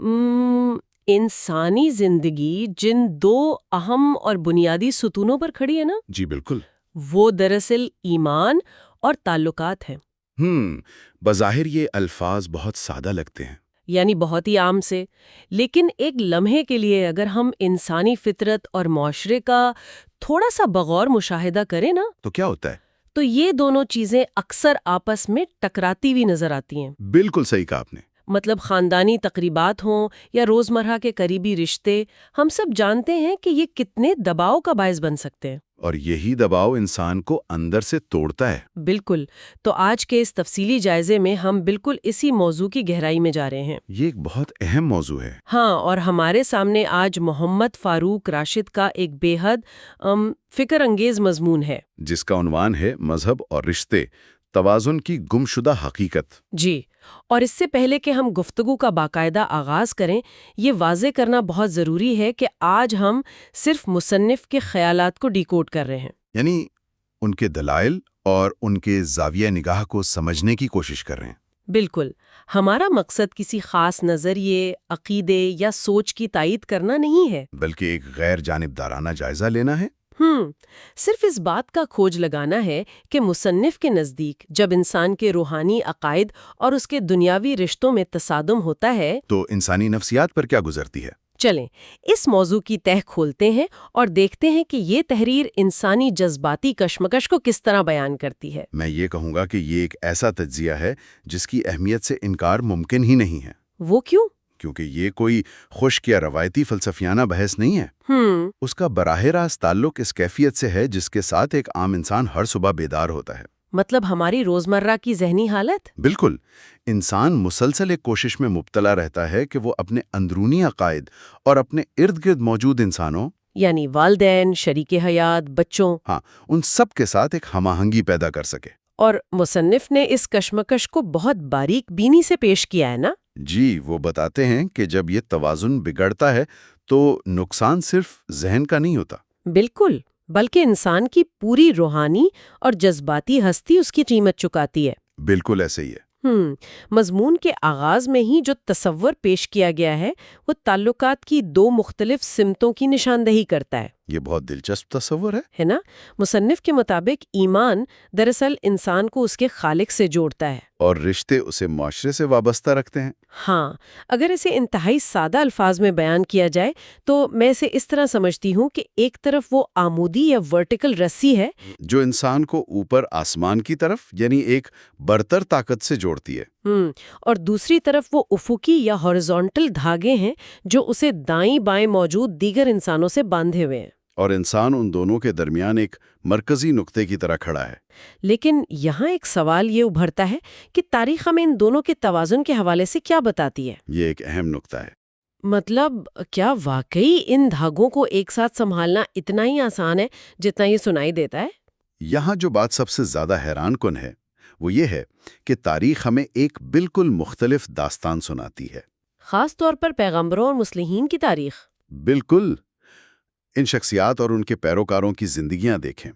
انسانی زندگی جن دو اہم اور بنیادی ستونوں پر کھڑی ہے نا، جی بالکل. وہ دراصل ایمان اور تعلقات ہیں. بظاہر یہ الفاظ بہت سادہ لگتے ہیں. یعنی بہت ہی عام سے، لیکن ایک لمحے کے لیے اگر ہم انسانی فطرت اور معاشرے کا تھوڑا سا بغور مشاہدہ کریں نا، تو کیا ہوتا ہے؟ تو یہ دونوں چیزیں اکثر آپس میں ٹکراتی ہوئی نظر آتی ہیں. بالکل صحیح کہا آپ نے. مطلب خاندانی تقریبات ہوں یا روزمرہ کے قریبی رشتے، ہم سب جانتے ہیں کہ یہ کتنے دباؤ کا باعث بن سکتے ہیں. اور یہی دباؤ انسان کو اندر سے توڑتا ہے. بالکل. تو آج کے اس تفصیلی جائزے میں ہم بالکل اسی موضوع کی گہرائی میں جا رہے ہیں. یہ ایک بہت اہم موضوع ہے. ہاں، اور ہمارے سامنے آج محمد فاروق راشد کا ایک بے حد فکر انگیز مضمون ہے، جس کا عنوان ہے مذہب اور رشتے، توازن کی گمشدہ حقیقت. جی. اور اس سے پہلے کہ ہم گفتگو کا باقاعدہ آغاز کریں، یہ واضح کرنا بہت ضروری ہے کہ آج ہم صرف مصنف کے خیالات کو ڈیکوڈ کر رہے ہیں. یعنی ان کے دلائل اور ان کے زاویہ نگاہ کو سمجھنے کی کوشش کر رہے ہیں. بالکل. ہمارا مقصد کسی خاص نظریے، عقیدے یا سوچ کی تائید کرنا نہیں ہے، بلکہ ایک غیر جانبدارانہ جائزہ لینا ہے. صرف اس بات کا کھوج لگانا ہے کہ مصنف کے نزدیک جب انسان کے روحانی عقائد اور اس کے دنیاوی رشتوں میں تصادم ہوتا ہے تو انسانی نفسیات پر کیا گزرتی ہے. چلیں اس موضوع کی تہ کھولتے ہیں اور دیکھتے ہیں کہ یہ تحریر انسانی جذباتی کشمکش کو کس طرح بیان کرتی ہے. میں یہ کہوں گا کہ یہ ایک ایسا تجزیہ ہے جس کی اہمیت سے انکار ممکن ہی نہیں ہے. وہ کیوں؟ کیونکہ یہ کوئی خشک یا روایتی فلسفیانہ بحث نہیں ہے. اس کا براہ راست تعلق اس کیفیت سے ہے جس کے ساتھ ایک عام انسان ہر صبح بیدار ہوتا ہے. مطلب ہماری روزمرہ کی ذہنی حالت؟ بالکل. انسان مسلسل ایک کوشش میں مبتلا رہتا ہے کہ وہ اپنے اندرونی عقائد اور اپنے ارد گرد موجود انسانوں، یعنی والدین، شریک حیات، بچوں، ان سب کے ساتھ ایک ہم آہنگی پیدا کر سکے. اور مصنف نے اس کشمکش کو بہت باریک بینی سے پیش کیا ہے نا؟ جی، وہ بتاتے ہیں کہ جب یہ توازن بگڑتا ہے تو نقصان صرف ذہن کا نہیں ہوتا. بالکل، بلکہ انسان کی پوری روحانی اور جذباتی ہستی اس کی قیمت چکاتی ہے. بالکل ایسے ہی ہے. مضمون کے آغاز میں ہی جو تصور پیش کیا گیا ہے وہ تعلقات کی دو مختلف سمتوں کی نشاندہی کرتا ہے. یہ بہت دلچسپ تصور ہے نا؟ مصنف کے مطابق ایمان دراصل انسان کو اس کے خالق سے جوڑتا ہے، اور رشتے اسے معاشرے سے وابستہ رکھتے ہیں. ہاں، اگر اسے انتہائی سادہ الفاظ میں بیان کیا جائے تو میں اسے اس طرح سمجھتی ہوں کہ ایک طرف وہ عمودی یا ورٹیکل رسی ہے جو انسان کو اوپر آسمان کی طرف، یعنی ایک برتر طاقت سے جوڑتی ہے، اور دوسری طرف وہ افقی یا ہارزونٹل دھاگے ہیں جو اسے دائیں بائیں موجود دیگر انسانوں سے باندھے ہوئے ہیں. اور انسان ان دونوں کے درمیان ایک مرکزی نقطے کی طرح کھڑا ہے. لیکن یہاں ایک سوال یہ ابھرتا ہے کہ تاریخ ہمیں ان دونوں کے توازن کے حوالے سے کیا بتاتی ہے؟ یہ ایک اہم نقطہ ہے. مطلب کیا واقعی ان دھاگوں کو ایک ساتھ سنبھالنا اتنا ہی آسان ہے جتنا یہ سنائی دیتا ہے؟ یہاں جو بات سب سے زیادہ حیران کن ہے وہ یہ ہے کہ تاریخ ہمیں ایک بالکل مختلف داستان سناتی ہے. خاص طور پر پیغمبروں اور مصلحین کی تاریخ. بالکل. ان شخصیات اور ان کے پیروکاروں کی زندگیاں دیکھیں.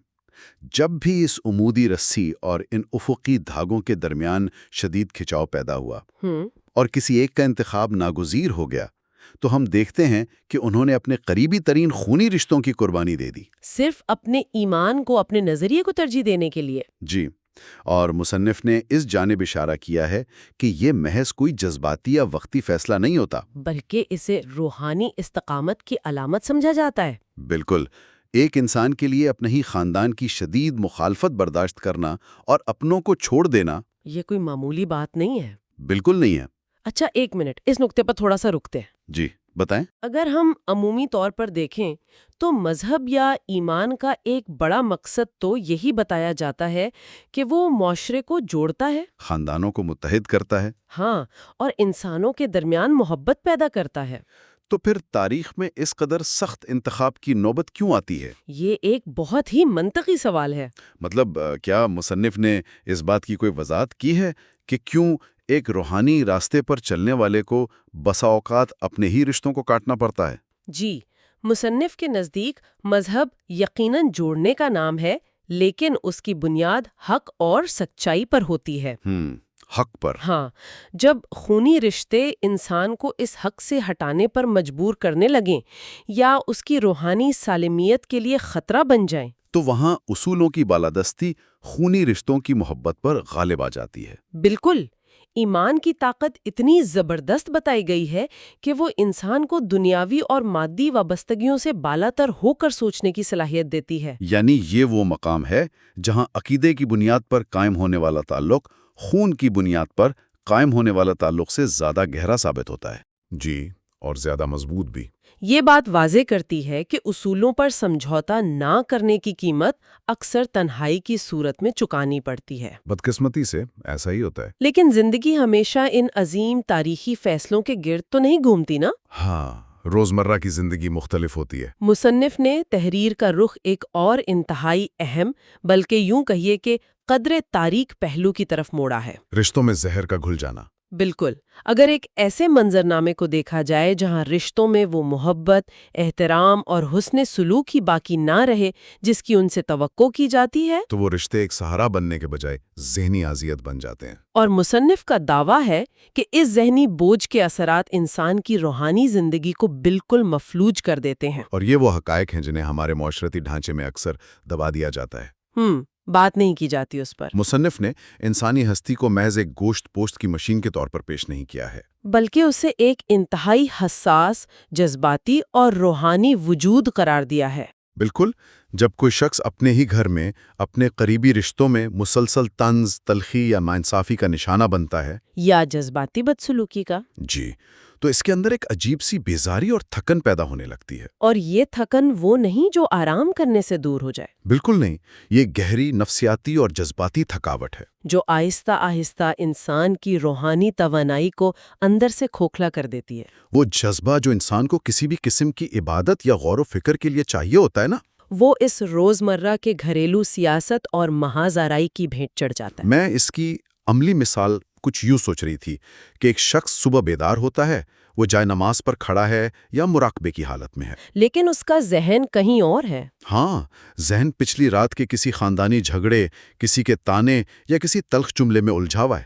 جب بھی اس عمودی رسی اور ان افقی دھاگوں کے درمیان شدید کھچاؤ پیدا ہوا اور کسی ایک کا انتخاب ناگزیر ہو گیا تو ہم دیکھتے ہیں کہ انہوں نے اپنے قریبی ترین خونی رشتوں کی قربانی دے دی. صرف اپنے ایمان کو، اپنے نظریے کو ترجیح دینے کے لیے. جی. اور مصنف نے اس جانب اشارہ کیا ہے کہ یہ محض کوئی جذباتی یا وقتی فیصلہ نہیں ہوتا، بلکہ اسے روحانی استقامت کی علامت سمجھا جاتا ہے. بالکل. ایک انسان کے لیے اپنے ہی خاندان کی شدید مخالفت برداشت کرنا اور اپنوں کو چھوڑ دینا یہ کوئی معمولی بات نہیں ہے. بالکل نہیں ہے. اچھا، ایک منٹ اس نقطے پر تھوڑا سا رکتے ہیں. جی بتائیں. اگر ہم عمومی طور پر دیکھیں تو مذہب یا ایمان کا ایک بڑا مقصد تو یہی بتایا جاتا ہے کہ وہ معاشرے کو جوڑتا ہے، خاندانوں کو متحد کرتا ہے. ہاں، اور انسانوں کے درمیان محبت پیدا کرتا ہے. تو پھر تاریخ میں اس قدر سخت انتخاب کی نوبت کیوں آتی ہے؟ یہ ایک بہت ہی منطقی سوال ہے. مطلب کیا مصنف نے اس بات کی کوئی وضاحت کی ہے کہ کیوں ایک روحانی راستے پر چلنے والے کو بسا اوقات اپنے ہی رشتوں کو کاٹنا پڑتا ہے؟ جی، مصنف کے نزدیک مذہب یقیناً جوڑنے کا نام ہے، لیکن اس کی بنیاد حق اور سچائی پر ہوتی ہے. حق پر۔ ہاں، جب خونی رشتے انسان کو اس حق سے ہٹانے پر مجبور کرنے لگیں یا اس کی روحانی سالمیت کے لیے خطرہ بن جائیں، تو وہاں اصولوں کی بالادستی خونی رشتوں کی محبت پر غالب آ جاتی ہے۔ بالکل۔ ایمان کی طاقت اتنی زبردست بتائی گئی ہے کہ وہ انسان کو دنیاوی اور مادی وابستگیوں سے بالاتر ہو کر سوچنے کی صلاحیت دیتی ہے۔ یعنی یہ وہ مقام ہے جہاں عقیدے کی بنیاد پر قائم ہونے والا تعلق خون کی بنیاد پر قائم ہونے والا تعلق سے زیادہ گہرا ثابت ہوتا ہے۔ جی، اور زیادہ مضبوط بھی۔ یہ بات واضح کرتی ہے کہ اصولوں پر سمجھوتا نہ کرنے کی قیمت اکثر تنہائی کی صورت میں چکانی پڑتی ہے۔ بدقسمتی سے ایسا ہی ہوتا ہے۔ لیکن زندگی ہمیشہ ان عظیم تاریخی فیصلوں کے گرد تو نہیں گھومتی نا؟ ہاں، روزمرہ کی زندگی مختلف ہوتی ہے۔ مصنف نے تحریر کا رخ ایک اور انتہائی اہم، بلکہ یوں کہیے کہ قدر تاریک پہلو کی طرف موڑا ہے۔ رشتوں میں زہر کا گھل جانا۔ بالکل۔ اگر ایک ایسے منظرنامے کو دیکھا جائے جہاں رشتوں میں وہ محبت، احترام اور حسن سلوک ہی باقی نہ رہے جس کی ان سے توقع کی جاتی ہے، تو وہ رشتے ایک سہارا بننے کے بجائے ذہنی اذیت بن جاتے ہیں۔ اور مصنف کا دعویٰ ہے کہ اس ذہنی بوجھ کے اثرات انسان کی روحانی زندگی کو بالکل مفلوج کر دیتے ہیں۔ اور یہ وہ حقائق ہیں جنہیں ہمارے معاشرتی ڈھانچے میں اکثر دبا دیا جاتا ہے۔ بات نہیں کی جاتی اس پر۔ مصنف نے انسانی ہستی کو محض ایک گوشت پوشت کی مشین کے طور پر پیش نہیں کیا ہے، بلکہ اسے ایک انتہائی حساس، جذباتی اور روحانی وجود قرار دیا ہے۔ بالکل۔ جب کوئی شخص اپنے ہی گھر میں، اپنے قریبی رشتوں میں مسلسل طنز، تلخی یا ناانصافی کا نشانہ بنتا ہے، یا جذباتی بدسلوکی کا، جی، تو اس کے اندر ایک عجیب سی بیزاری اور تھکن پیدا ہونے لگتی ہے۔ اور یہ تھکن وہ نہیں جو آرام کرنے سے دور ہو جائے، بالکل نہیں، یہ گہری نفسیاتی اور جذباتی تھکاوٹ ہے جو آہستہ آہستہ انسان کی روحانی توانائی کو اندر سے کھوکھلا کر دیتی ہے۔ وہ جذبہ جو انسان کو کسی بھی قسم کی عبادت یا غور و فکر کے لیے چاہیے ہوتا ہے نا، وہ اس روزمرہ کے گھریلو سیاست اور محاذ آرائی کی بھیٹ چڑھ جاتا ہے۔ میں اس کی عملی مثال کچھ یوں سوچ رہی تھی کہ ایک شخص صبح بیدار ہوتا ہے، وہ جائے نماز پر کھڑا ہے یا مراقبے کی حالت میں ہے، لیکن اس کا ذہن کہیں اور ہے۔ ہاں، ذہن پچھلی رات کے کسی خاندانی جھگڑے، کسی کے تانے یا کسی تلخ جملے میں الجھا ہوا ہے۔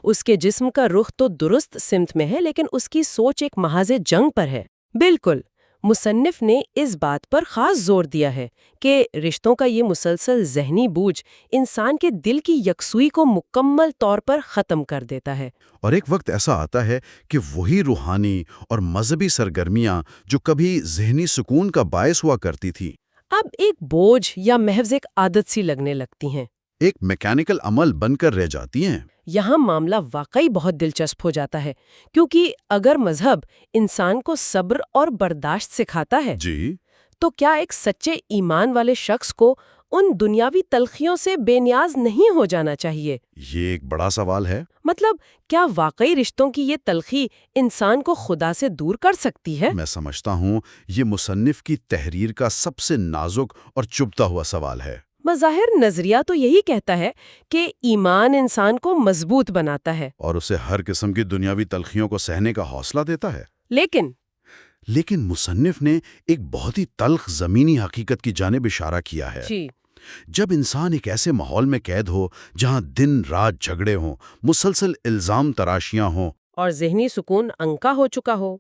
اس کے جسم کا رخ تو درست سمت میں ہے، لیکن اس کی سوچ ایک محاذ جنگ پر ہے۔ بالکل۔ مصنف نے اس بات پر خاص زور دیا ہے کہ رشتوں کا یہ مسلسل ذہنی بوجھ انسان کے دل کی یکسوئی کو مکمل طور پر ختم کر دیتا ہے۔ اور ایک وقت ایسا آتا ہے کہ وہی روحانی اور مذہبی سرگرمیاں جو کبھی ذہنی سکون کا باعث ہوا کرتی تھی، اب ایک بوجھ یا محض ایک عادت سی لگنے لگتی ہیں، ایک میکینیکل عمل بن کر رہ جاتی ہیں۔ یہاں معاملہ واقعی بہت دلچسپ ہو جاتا ہے، کیونکہ اگر مذہب انسان کو صبر اور برداشت سکھاتا ہے، جی، تو کیا ایک سچے ایمان والے شخص کو ان دنیاوی تلخیوں سے بے نیاز نہیں ہو جانا چاہیے؟ یہ ایک بڑا سوال ہے۔ مطلب کیا واقعی رشتوں کی یہ تلخی انسان کو خدا سے دور کر سکتی ہے؟ میں سمجھتا ہوں یہ مصنف کی تحریر کا سب سے نازک اور چبھتا ہوا سوال ہے۔ بظاہر نظریہ تو یہی کہتا ہے کہ ایمان انسان کو مضبوط بناتا ہے اور اسے ہر قسم کی دنیاوی تلخیوں کو سہنے کا حوصلہ دیتا ہے، لیکن مصنف نے ایک بہت ہی تلخ زمینی حقیقت کی جانب اشارہ کیا ہے۔ جی، جب انسان ایک ایسے ماحول میں قید ہو جہاں دن رات جھگڑے ہوں، مسلسل الزام تراشیاں ہوں، اور ذہنی سکون عنقا ہو چکا ہو،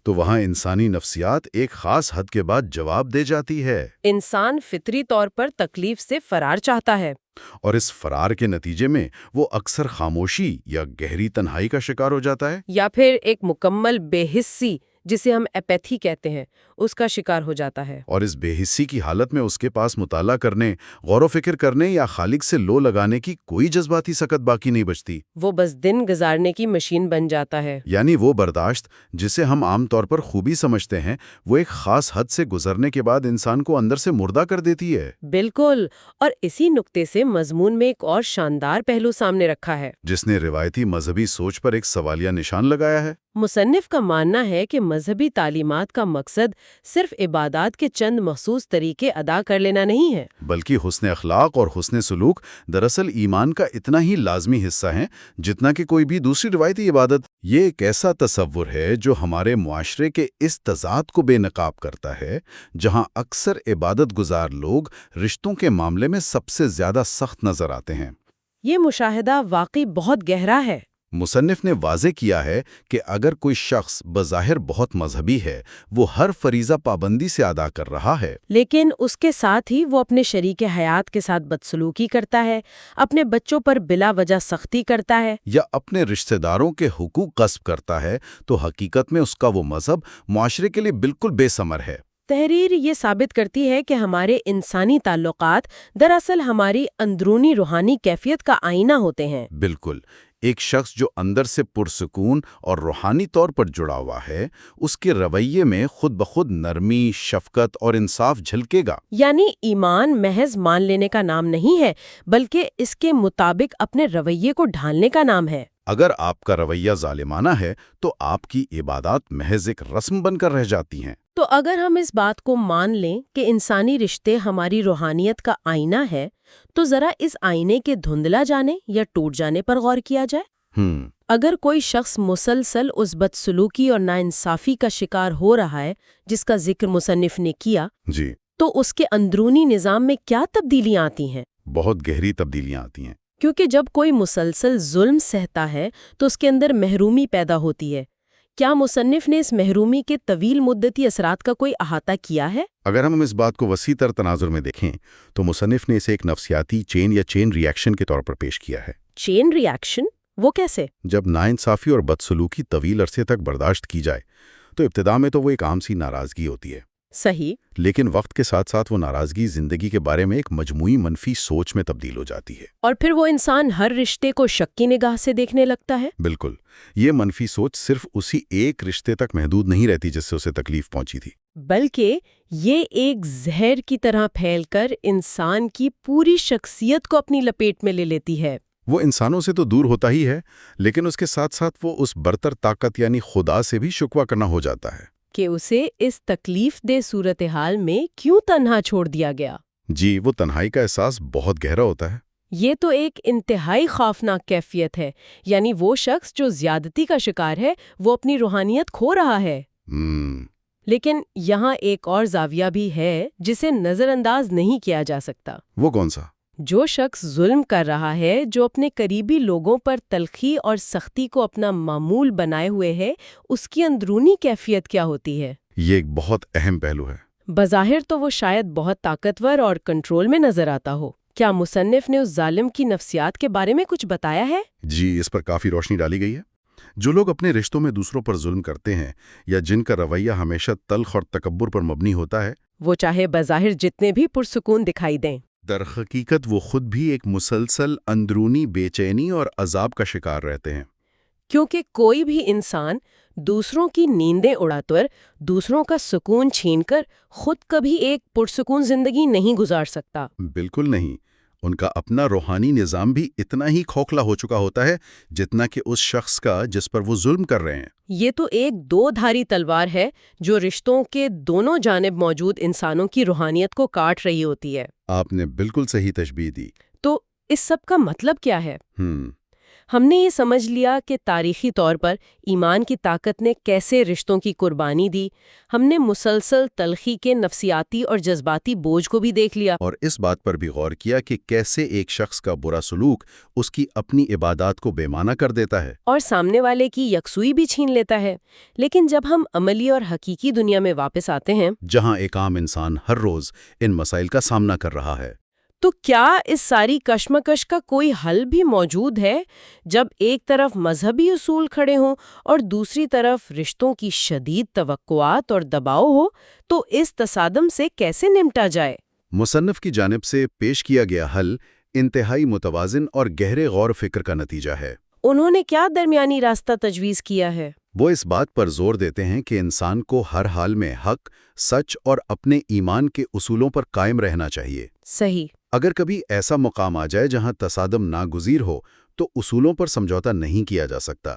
تو وہاں انسانی نفسیات ایک خاص حد کے بعد جواب دے جاتی ہے۔ انسان فطری طور پر تکلیف سے فرار چاہتا ہے، اور اس فرار کے نتیجے میں وہ اکثر خاموشی یا گہری تنہائی کا شکار ہو جاتا ہے۔ یا پھر ایک مکمل بے حسی جسے ہم ایپیتھی کہتے ہیں، اس کا شکار ہو جاتا ہے۔ اور اس بے حسی کی حالت میں اس کے پاس مطالعہ کرنے، غور و فکر کرنے یا خالق سے لو لگانے کی کوئی جذباتی سکت باقی نہیں بچتی۔ وہ بس دن گزارنے کی مشین بن جاتا ہے۔ یعنی وہ برداشت جسے ہم عام طور پر خوبی سمجھتے ہیں، وہ ایک خاص حد سے گزرنے کے بعد انسان کو اندر سے مردہ کر دیتی ہے۔ بالکل، اور اسی نقطے سے مضمون میں ایک اور شاندار پہلو سامنے رکھا ہے، جس نے روایتی مذہبی سوچ پر ایک سوالیہ نشان لگایا ہے۔ مصنف کا ماننا ہے کہ مذہبی تعلیمات کا مقصد صرف عبادات کے چند مخصوص طریقے ادا کر لینا نہیں ہے، بلکہ حسن اخلاق اور حسن سلوک دراصل ایمان کا اتنا ہی لازمی حصہ ہیں جتنا کہ کوئی بھی دوسری روایتی عبادت۔ یہ ایک ایسا تصور ہے جو ہمارے معاشرے کے اس تضاد کو بے نقاب کرتا ہے، جہاں اکثر عبادت گزار لوگ رشتوں کے معاملے میں سب سے زیادہ سخت نظر آتے ہیں۔ یہ مشاہدہ واقعی بہت گہرا ہے۔ مصنف نے واضح کیا ہے کہ اگر کوئی شخص بظاہر بہت مذہبی ہے، وہ ہر فریضہ پابندی سے ادا کر رہا ہے، لیکن اس کے ساتھ ہی وہ اپنے شریک حیات کے ساتھ بدسلوکی کرتا ہے، اپنے بچوں پر بلا وجہ سختی کرتا ہے، یا اپنے رشتہ داروں کے حقوق غصب کرتا ہے، تو حقیقت میں اس کا وہ مذہب معاشرے کے لیے بالکل بے ثمر ہے۔ تحریر یہ ثابت کرتی ہے کہ ہمارے انسانی تعلقات دراصل ہماری اندرونی روحانی کیفیت کا آئینہ ہوتے ہیں۔ بالکل، ایک شخص جو اندر سے پرسکون اور روحانی طور پر جڑا ہوا ہے، اس کے رویے میں خود بخود نرمی، شفقت اور انصاف جھلکے گا۔ یعنی ایمان محض مان لینے کا نام نہیں ہے، بلکہ اس کے مطابق اپنے رویے کو ڈھالنے کا نام ہے۔ اگر آپ کا رویہ ظالمانہ ہے تو آپ کی عبادات محض ایک رسم بن کر رہ جاتی ہیں۔ تو اگر ہم اس بات کو مان لیں کہ انسانی رشتے ہماری روحانیت کا آئینہ ہے، تو ذرا اس آئینے کے دھندلا جانے یا ٹوٹ جانے پر غور کیا جائے۔ اگر کوئی شخص مسلسل اس بدسلوکی اور ناانصافی کا شکار ہو رہا ہے جس کا ذکر مصنف نے کیا، جی، تو اس کے اندرونی نظام میں کیا تبدیلیاں آتی ہیں؟ بہت گہری تبدیلیاں آتی ہیں۔ کیونکہ جب کوئی مسلسل ظلم سہتا ہے تو اس کے اندر محرومی پیدا ہوتی ہے۔ کیا مصنف نے اس محرومی کے طویل مدتی اثرات کا کوئی احاطہ کیا ہے؟ اگر ہم اس بات کو وسیع تر تناظر میں دیکھیں تو مصنف نے اسے ایک نفسیاتی چین یا چین ری ایکشن کے طور پر پیش کیا ہے۔ چین ری ایکشن؟ وہ کیسے؟ جب ناانصافی اور بدسلوکی طویل عرصے تک برداشت کی جائے تو ابتدا میں تو وہ ایک عام سی ناراضگی ہوتی ہے۔ صحیح۔ لیکن وقت کے ساتھ ساتھ وہ ناراضگی زندگی کے بارے میں ایک مجموعی منفی سوچ میں تبدیل ہو جاتی ہے۔ اور پھر وہ انسان ہر رشتے کو شک کی نگاہ سے دیکھنے لگتا ہے؟ بالکل، یہ منفی سوچ صرف اسی ایک رشتے تک محدود نہیں رہتی جس سے اسے تکلیف پہنچی تھی، بلکہ یہ ایک زہر کی طرح پھیل کر انسان کی پوری شخصیت کو اپنی لپیٹ میں لے لیتی ہے۔ وہ انسانوں سے تو دور ہوتا ہی ہے، لیکن اس کے ساتھ ساتھ وہ اس برتر طاقت یعنی خدا سے بھی شکوہ کرنا ہو جاتا ہے کہ اسے اس تکلیف دہ صورتحال میں کیوں تنہا چھوڑ دیا گیا۔ جی، وہ تنہائی کا احساس بہت گہرا ہوتا ہے۔ یہ تو ایک انتہائی خوفناک کیفیت ہے، یعنی وہ شخص جو زیادتی کا شکار ہے وہ اپنی روحانیت کھو رہا ہے۔ لیکن یہاں ایک اور زاویہ بھی ہے جسے نظر انداز نہیں کیا جا سکتا۔ وہ کون سا؟ جو شخص ظلم کر رہا ہے، جو اپنے قریبی لوگوں پر تلخی اور سختی کو اپنا معمول بنائے ہوئے ہے، اس کی اندرونی کیفیت کیا ہوتی ہے؟ یہ ایک بہت اہم پہلو ہے۔ بظاہر تو وہ شاید بہت طاقتور اور کنٹرول میں نظر آتا ہو۔ کیا مصنف نے اس ظالم کی نفسیات کے بارے میں کچھ بتایا ہے؟ جی، اس پر کافی روشنی ڈالی گئی ہے۔ جو لوگ اپنے رشتوں میں دوسروں پر ظلم کرتے ہیں یا جن کا رویہ ہمیشہ تلخ اور تکبر پر مبنی ہوتا ہے، وہ چاہے بظاہر جتنے بھی پرسکون دکھائی دیں، در حقیقت وہ خود بھی ایک مسلسل اندرونی بے چینی اور عذاب کا شکار رہتے ہیں۔ کیونکہ کوئی بھی انسان دوسروں کی نیندیں اڑا کر، دوسروں کا سکون چھین کر خود کبھی ایک پرسکون زندگی نہیں گزار سکتا۔ بالکل نہیں، ان کا اپنا روحانی نظام بھی اتنا ہی کھوکھلا ہو چکا ہوتا ہے جتنا کہ اس شخص کا جس پر وہ ظلم کر رہے ہیں۔ یہ تو ایک دو دھاری تلوار ہے جو رشتوں کے دونوں جانب موجود انسانوں کی روحانیت کو کاٹ رہی ہوتی ہے۔ آپ نے بالکل صحیح تشبیہ دی۔ تو اس سب کا مطلب کیا ہے؟ ہم نے یہ سمجھ لیا کہ تاریخی طور پر ایمان کی طاقت نے کیسے رشتوں کی قربانی دی، ہم نے مسلسل تلخی کے نفسیاتی اور جذباتی بوجھ کو بھی دیکھ لیا، اور اس بات پر بھی غور کیا کہ کیسے ایک شخص کا برا سلوک اس کی اپنی عبادات کو بے معنی کر دیتا ہے اور سامنے والے کی یکسوئی بھی چھین لیتا ہے۔ لیکن جب ہم عملی اور حقیقی دنیا میں واپس آتے ہیں، جہاں ایک عام انسان ہر روز ان مسائل کا سامنا کر رہا ہے، تو کیا اس ساری کشمکش کا کوئی حل بھی موجود ہے؟ جب ایک طرف مذہبی اصول کھڑے ہوں اور دوسری طرف رشتوں کی شدید توقعات اور دباؤ ہو، تو اس تصادم سے کیسے نمٹا جائے؟ مصنف کی جانب سے پیش کیا گیا حل انتہائی متوازن اور گہرے غور و فکر کا نتیجہ ہے۔ انہوں نے کیا درمیانی راستہ تجویز کیا ہے؟ وہ اس بات پر زور دیتے ہیں کہ انسان کو ہر حال میں حق، سچ اور اپنے ایمان کے اصولوں پر قائم رہنا چاہیے۔ صحیح۔ اگر کبھی ایسا مقام آ جائے جہاں تصادم ناگزیر ہو تو اصولوں پر سمجھوتا نہیں کیا جا سکتا،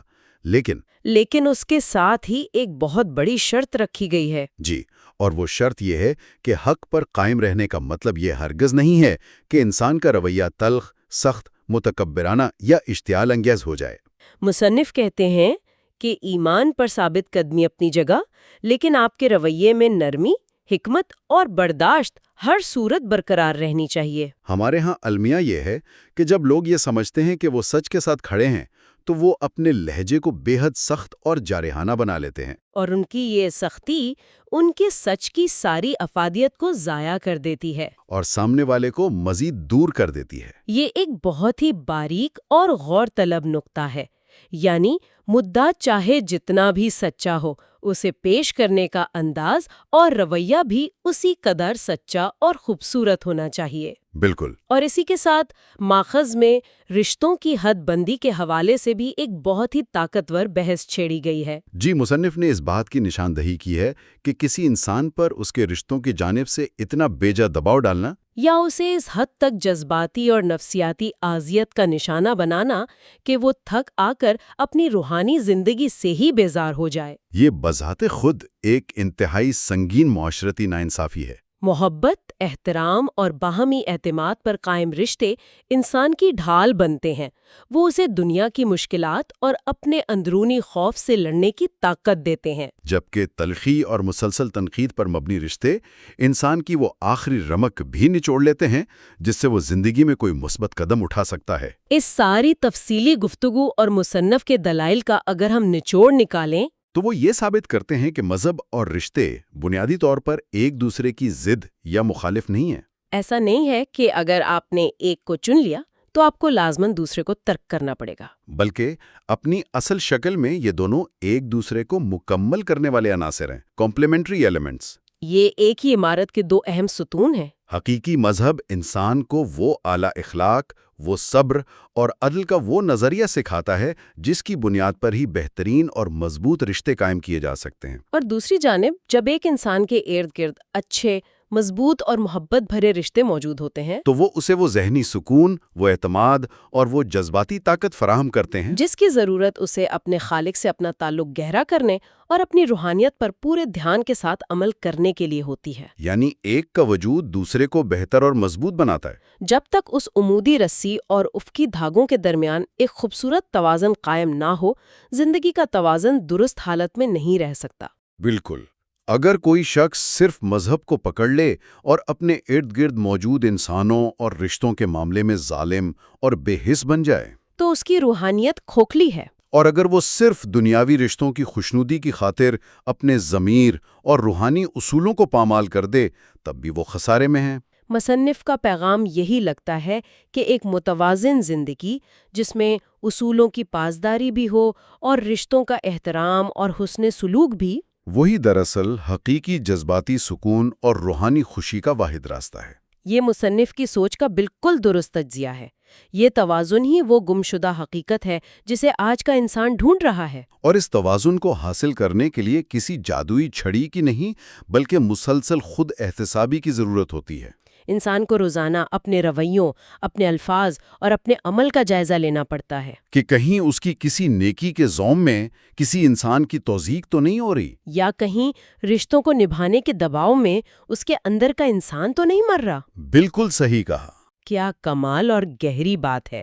لیکن اس کے ساتھ ہی ایک بہت بڑی شرط رکھی گئی ہے۔ جی، اور وہ شرط یہ ہے کہ حق پر قائم رہنے کا مطلب یہ ہرگز نہیں ہے کہ انسان کا رویہ تلخ، سخت، متکبرانہ یا اشتعال انگیز ہو جائے۔ مصنف کہتے ہیں کہ ایمان پر ثابت قدمی اپنی جگہ، لیکن آپ کے رویے میں نرمی، حکمت اور برداشت ہر صورت برقرار رہنی چاہیے۔ ہمارے ہاں المیہ یہ ہے کہ جب لوگ یہ سمجھتے ہیں کہ وہ سچ کے ساتھ کھڑے ہیں تو وہ اپنے لہجے کو بے حد سخت اور جارحانہ بنا لیتے ہیں۔ اور ان کی یہ سختی ان کے سچ کی ساری افادیت کو ضائع کر دیتی ہے اور سامنے والے کو مزید دور کر دیتی ہے۔ یہ ایک بہت ہی باریک اور غور طلب نقطہ ہے، یعنی مدعا چاہے جتنا بھی سچا ہو، اسے پیش کرنے کا انداز اور رویہ بھی اسی قدر سچا اور خوبصورت ہونا چاہیے۔ بالکل۔ اور اسی کے ساتھ ماخذ میں رشتوں کی حد بندی کے حوالے سے بھی ایک بہت ہی طاقتور بحث چھیڑی گئی ہے۔ جی، مصنف نے اس بات کی نشاندہی کی ہے کہ کسی انسان پر اس کے رشتوں کی جانب سے اتنا بیجا دباؤ ڈالنا یا اسے اس حد تک جذباتی اور نفسیاتی اذیت کا نشانہ بنانا کہ وہ تھک آ کر اپنی روحانی زندگی سے ہی بیزار ہو جائے، یہ بذات خود ایک انتہائی سنگین معاشرتی ناانصافی ہے۔ محبت، احترام اور باہمی اعتماد پر قائم رشتے انسان کی ڈھال بنتے ہیں۔ وہ اسے دنیا کی مشکلات اور اپنے اندرونی خوف سے لڑنے کی طاقت دیتے ہیں، جبکہ تلخی اور مسلسل تنقید پر مبنی رشتے انسان کی وہ آخری رمق بھی نچوڑ لیتے ہیں جس سے وہ زندگی میں کوئی مثبت قدم اٹھا سکتا ہے۔ اس ساری تفصیلی گفتگو اور مصنف کے دلائل کا اگر ہم نچوڑ نکالیں تو وہ یہ ثابت کرتے ہیں کہ مذہب اور رشتے بنیادی طور پر ایک دوسرے کی ضد یا مخالف نہیں ہیں۔ ایسا نہیں ہے کہ اگر آپ نے ایک کو چن لیا تو آپ کو لازماً دوسرے کو ترک کرنا پڑے گا، بلکہ اپنی اصل شکل میں یہ دونوں ایک دوسرے کو مکمل کرنے والے عناصر ہیں، کمپلیمنٹری ایلیمنٹس۔ یہ ایک ہی عمارت کے دو اہم ستون ہیں۔ حقیقی مذہب انسان کو وہ اعلیٰ اخلاق، وہ صبر اور عدل کا وہ نظریہ سکھاتا ہے جس کی بنیاد پر ہی بہترین اور مضبوط رشتے قائم کیے جا سکتے ہیں۔ اور دوسری جانب جب ایک انسان کے ارد گرد اچھے، مضبوط اور محبت بھرے رشتے موجود ہوتے ہیں تو وہ ذہنی سکون، وہ اعتماد اور وہ جذباتی طاقت فراہم کرتے ہیں جس کی ضرورت اسے اپنے خالق سے اپنا تعلق گہرا کرنے اور اپنی روحانیت پر پورے دھیان کے ساتھ عمل کرنے کے لیے ہوتی ہے۔ یعنی ایک کا وجود دوسرے کو بہتر اور مضبوط بناتا ہے۔ جب تک اس عمودی رسی اور افقی دھاگوں کے درمیان ایک خوبصورت توازن قائم نہ ہو، زندگی کا توازن درست حالت میں نہیں رہ سکتا۔ بالکل۔ اگر کوئی شخص صرف مذہب کو پکڑ لے اور اپنے ارد گرد موجود انسانوں اور رشتوں کے معاملے میں ظالم اور بے حس بن جائے تو اس کی روحانیت کھوکھلی ہے۔ اور اگر وہ صرف دنیاوی رشتوں کی خوشنودی کی خاطر اپنے ضمیر اور روحانی اصولوں کو پامال کر دے تب بھی وہ خسارے میں ہے۔ مصنف کا پیغام یہی لگتا ہے کہ ایک متوازن زندگی جس میں اصولوں کی پاسداری بھی ہو اور رشتوں کا احترام اور حسن سلوک بھی، وہی دراصل حقیقی جذباتی سکون اور روحانی خوشی کا واحد راستہ ہے۔ یہ مصنف کی سوچ کا بالکل درست تجزیہ ہے۔ یہ توازن ہی وہ گمشدہ حقیقت ہے جسے آج کا انسان ڈھونڈ رہا ہے۔ اور اس توازن کو حاصل کرنے کے لیے کسی جادوئی چھڑی کی نہیں بلکہ مسلسل خود احتسابی کی ضرورت ہوتی ہے۔ انسان کو روزانہ اپنے رویوں، اپنے الفاظ اور اپنے عمل کا جائزہ لینا پڑتا ہے کہ کہیں اس کی کسی نیکی کے زوم میں کسی انسان کی توثیق تو نہیں ہو رہی، یا کہیں رشتوں کو نبھانے کے دباؤ میں اس کے اندر کا انسان تو نہیں مر رہا۔ بالکل صحیح کہا۔ کیا کمال اور گہری بات ہے۔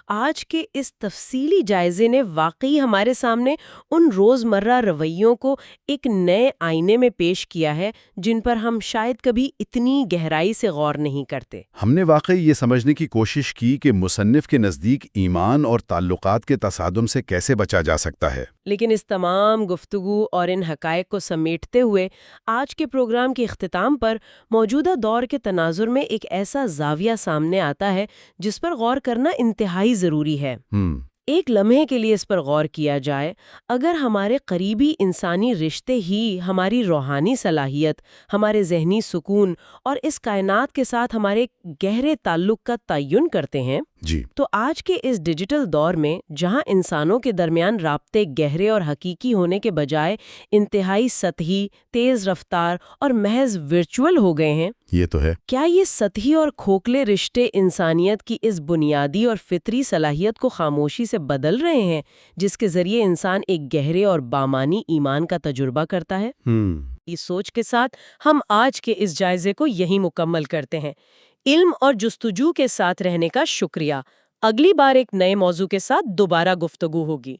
آج کے اس تفصیلی جائزے نے واقعی ہمارے سامنے ان روزمرہ رویوں کو ایک نئے آئینے میں پیش کیا ہے جن پر ہم شاید کبھی اتنی گہرائی سے غور نہیں کرتے۔ ہم نے واقعی یہ سمجھنے کی کوشش کی کہ مصنف کے نزدیک ایمان اور تعلقات کے تصادم سے کیسے بچا جا سکتا ہے۔ لیکن اس تمام گفتگو اور ان حقائق کو سمیٹتے ہوئے آج کے پروگرام کے اختتام پر موجودہ دور کے تناظر میں ایک ایسا زاویہ سامنے آتا ہے جس پر غور کرنا انتہائی ضروری ہے۔ ایک لمحے کے لیے اس پر غور کیا جائے، اگر ہمارے قریبی انسانی رشتے ہی ہماری روحانی صلاحیت، ہمارے ذہنی سکون اور اس کائنات کے ساتھ ہمارے گہرے تعلق کا تعین کرتے ہیں، تو آج کے اس ڈیجیٹل دور میں جہاں انسانوں کے درمیان رابطے گہرے اور حقیقی ہونے کے بجائے انتہائی سطحی، تیز رفتار اور محض ورچوئل ہو گئے ہیں، یہ تو ہے، کیا یہ سطحی اور کھوکھلے رشتے انسانیت کی اس بنیادی اور فطری صلاحیت کو خاموشی سے بدل رہے ہیں جس کے ذریعے انسان ایک گہرے اور بامانی ایمان کا تجربہ کرتا ہے؟ اس سوچ کے ساتھ ہم آج کے اس جائزے کو یہی مکمل کرتے ہیں۔ علم اور جستجو کے ساتھ رہنے کا شکریہ۔ اگلی بار ایک نئے موضوع کے ساتھ دوبارہ گفتگو ہوگی۔